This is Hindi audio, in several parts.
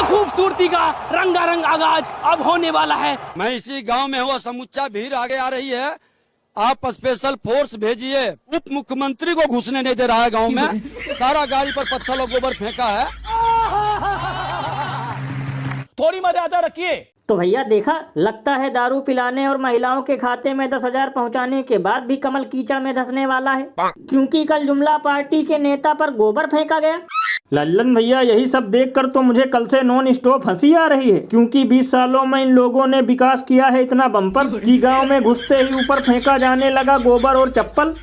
खूबसूरती का रंगारंग आगाज अब होने वाला है। मैं इसी गांव में हूँ, समुच्चा भीड़ आगे आ रही है। आप स्पेशल फोर्स भेजिए। उप मुख्यमंत्री को घुसने नहीं दे रहा है गांव में। सारा गाड़ी पर पत्थर और गोबर फेंका है। थोड़ी मर्यादा रखिए। तो भैया देखा, लगता है दारू पिलाने और महिलाओं के खाते में 10,000 पहुंचाने के बाद भी कमल कीचड़ में धंसने वाला है, क्योंकि कल जुमला पार्टी के नेता पर गोबर फेंका गया। लल्लन भैया, यही सब देखकर तो मुझे कल से नॉन स्टॉप हंसी आ रही है, क्योंकि 20 सालों में इन लोगों ने विकास किया है इतना बम्पर कि गांव में घुसते ही ऊपर फेंका जाने लगा गोबर और चप्पल।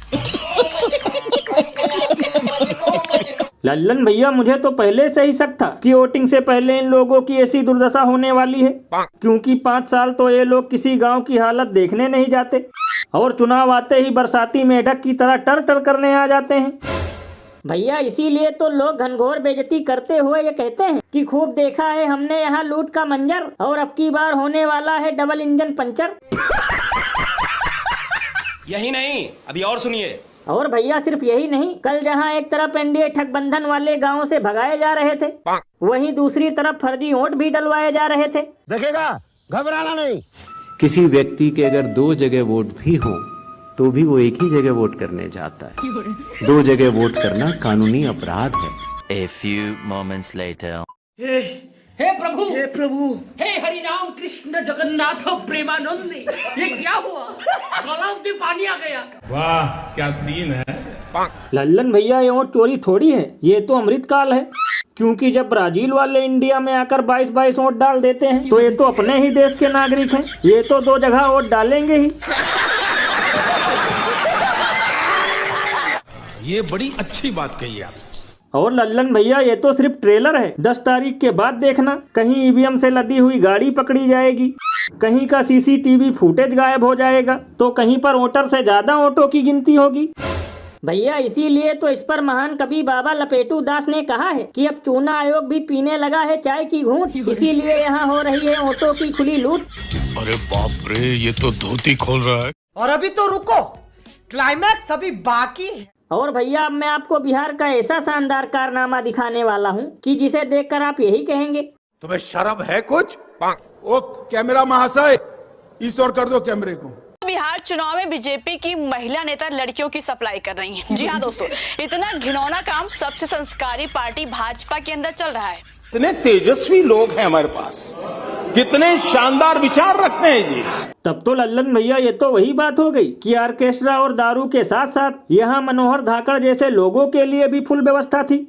लल्लन भैया, मुझे तो पहले से ही शक था कि वोटिंग से पहले इन लोगों की ऐसी दुर्दशा होने वाली है, क्योंकि 5 साल तो ये लोग किसी गांव की हालत देखने नहीं जाते और चुनाव आते ही बरसाती मेढक की तरह टर टर करने आ जाते हैं। भैया इसीलिए तो लोग घनघोर बेइज्जती करते हुए ये कहते हैं कि खूब देखा है हमने यहाँ लूट का मंजर, और अब की बार होने वाला है डबल इंजन पंचर। यही नहीं, अभी और सुनिए। और भैया सिर्फ यही नहीं, कल जहाँ एक तरफ एनडीए ठगबंधन वाले गाँव से भगाए जा रहे थे, वहीं दूसरी तरफ फर्जी वोट भी डलवाए जा रहे थे। देखेगा, घबराना नहीं। किसी व्यक्ति के अगर 2 जगह वोट भी हो तो भी वो एक ही जगह वोट करने जाता है। 2 जगह वोट करना कानूनी अपराध है। A few moments later. हे प्रभु, हे हरि राम कृष्ण जगन्नाथ प्रेमानंद, ये क्या हुआ? गलाव में पानी आ गया। वाह क्या सीन है। लल्लन भैया, ये वोट चोरी थोड़ी है, ये तो अमृत काल है, क्योंकि जब ब्राजील वाले इंडिया में आकर 22-22 वोट डाल देते हैं तो ये तो अपने ही देश के नागरिक हैं, ये तो 2 जगह वोट डालेंगे ही। ये बड़ी अच्छी बात कही आप। और लल्लन भैया, ये तो सिर्फ ट्रेलर है। 10 तारीख के बाद देखना, कहीं ईवीएम से लदी हुई गाड़ी पकड़ी जाएगी, कहीं का सीसीटीवी फुटेज गायब हो जाएगा, तो कहीं पर वोटर से ज्यादा वोटों की गिनती होगी। भैया इसीलिए तो इस पर महान कवि बाबा लपेटू दास ने कहा है कि अब चुनाव आयोग भी पीने लगा है चाय की घूंट, इसीलिए यहाँ हो रही है वोटों की खुली लूट। अरे बाप रे, ये तो धोती खोल रहा है। और अभी तो रुको, क्लाइमैक्स अभी बाकी है। और भैया अब मैं आपको बिहार का ऐसा शानदार कारनामा दिखाने वाला हूँ कि जिसे देखकर आप यही कहेंगे, तुम्हें शर्म है कुछ? ओ कैमरा महाशय, इस ओर कर दो कैमरे को। बिहार चुनाव में बीजेपी की महिला नेता लड़कियों की सप्लाई कर रही हैं। जी हाँ दोस्तों, इतना घिनौना काम सबसे संस्कारी पार्टी भाजपा के अंदर चल रहा है। कितने तेजस्वी लोग हैं हमारे पास, कितने शानदार विचार रखते हैं जी। तब तो लल्लन भैया, ये तो वही बात हो गई कि ऑर्केस्ट्रा और दारू के साथ साथ यहाँ मनोहर धाकड़ जैसे लोगों के लिए भी फुल व्यवस्था थी।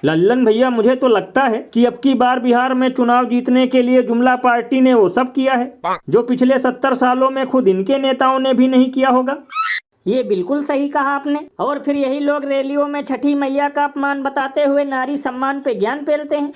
लल्लन भैया, मुझे तो लगता है कि अब की बार बिहार में चुनाव जीतने के लिए जुमला पार्टी ने वो सब किया है जो पिछले 70 सालों में खुद इनके नेताओं ने भी नहीं किया होगा। ये बिल्कुल सही कहा आपने। और फिर यही लोग रैलियों में छठी मैया का अपमान बताते हुए नारी सम्मान पे ज्ञान पेलते हैं।